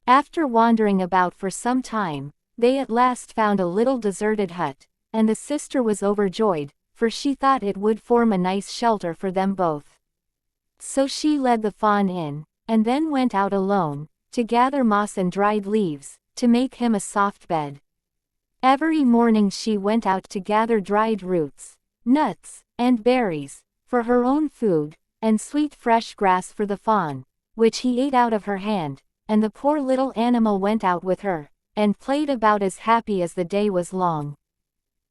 After wandering about for some time, they at last found a little deserted hut, and the sister was overjoyed, for she thought it would form a nice shelter for them both. So she led the fawn in, and then went out alone, to gather moss and dried leaves, to make him a soft bed. Every morning she went out to gather dried roots, nuts, and berries, for her own food, and sweet fresh grass for the fawn, which he ate out of her hand, and the poor little animal went out with her, and played about as happy as the day was long.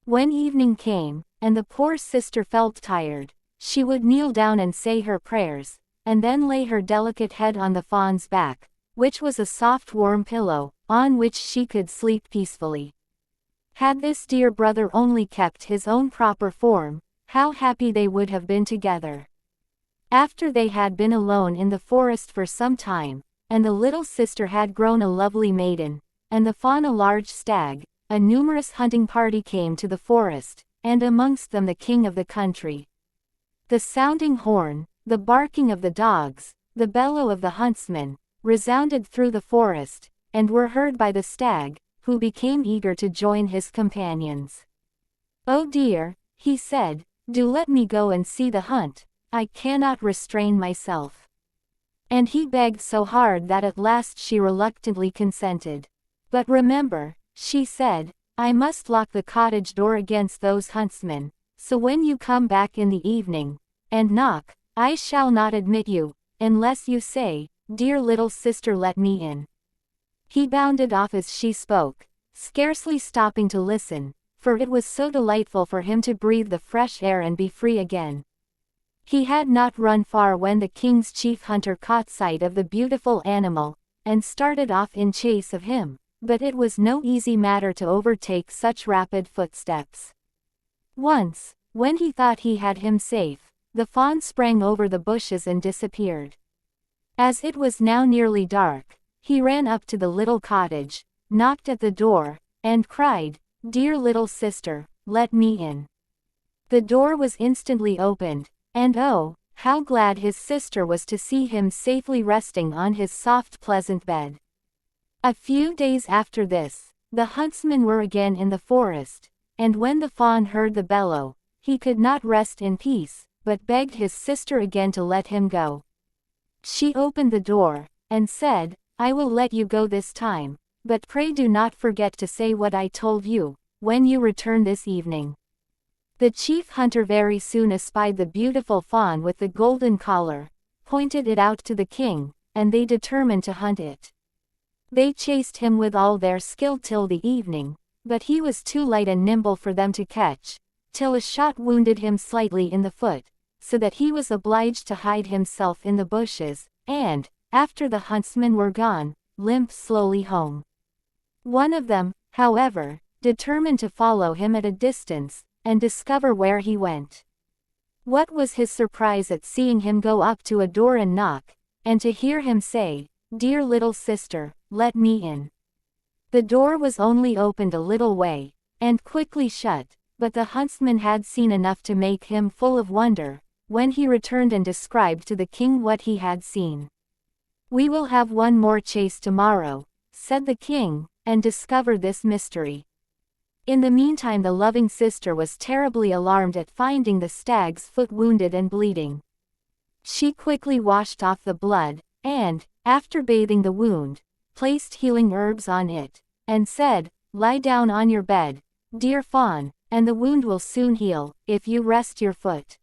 When evening came, and the poor sister felt tired, she would kneel down and say her prayers, and then lay her delicate head on the fawn's back, which was a soft warm pillow, on which she could sleep peacefully. Had this dear brother only kept his own proper form, how happy they would have been together. After they had been alone in the forest for some time, and the little sister had grown a lovely maiden, and the fawn a large stag, a numerous hunting party came to the forest, and amongst them the king of the country. The sounding horn, the barking of the dogs, the bellow of the huntsman, resounded through the forest, and were heard by the stag, who became eager to join his companions. "Oh dear," he said, "do let me go and see the hunt, I cannot restrain myself." And he begged so hard that at last she reluctantly consented. "But remember," she said, "I must lock the cottage door against those huntsmen, so when you come back in the evening, and knock, I shall not admit you, unless you say, 'Dear little sister, let me in.'" He bounded off as she spoke, scarcely stopping to listen, for it was so delightful for him to breathe the fresh air and be free again. He had not run far when the king's chief hunter caught sight of the beautiful animal, and started off in chase of him, but it was no easy matter to overtake such rapid footsteps. Once, when he thought he had him safe, the fawn sprang over the bushes and disappeared. As it was now nearly dark, he ran up to the little cottage, knocked at the door, and cried, "Dear little sister, let me in." The door was instantly opened, and oh, how glad his sister was to see him safely resting on his soft pleasant bed. A few days after this, the huntsmen were again in the forest, and when the fawn heard the bellow, he could not rest in peace, but begged his sister again to let him go. She opened the door, and said, "I will let you go this time, but pray do not forget to say what I told you, when you return this evening." The chief hunter very soon espied the beautiful fawn with the golden collar, pointed it out to the king, and they determined to hunt it. They chased him with all their skill till the evening, but he was too light and nimble for them to catch, till a shot wounded him slightly in the foot, so that he was obliged to hide himself in the bushes, and, after the huntsmen were gone, limp slowly home. One of them, however, determined to follow him at a distance, and discover where he went. What was his surprise at seeing him go up to a door and knock, and to hear him say, "Dear little sister, let me in." The door was only opened a little way, and quickly shut, but the huntsman had seen enough to make him full of wonder, when he returned and described to the king what he had seen. "We will have one more chase tomorrow," said the king, "and discover this mystery." In the meantime the loving sister was terribly alarmed at finding the stag's foot wounded and bleeding. She quickly washed off the blood, and, after bathing the wound, placed healing herbs on it, and said, "Lie down on your bed, dear fawn, and the wound will soon heal, if you rest your foot."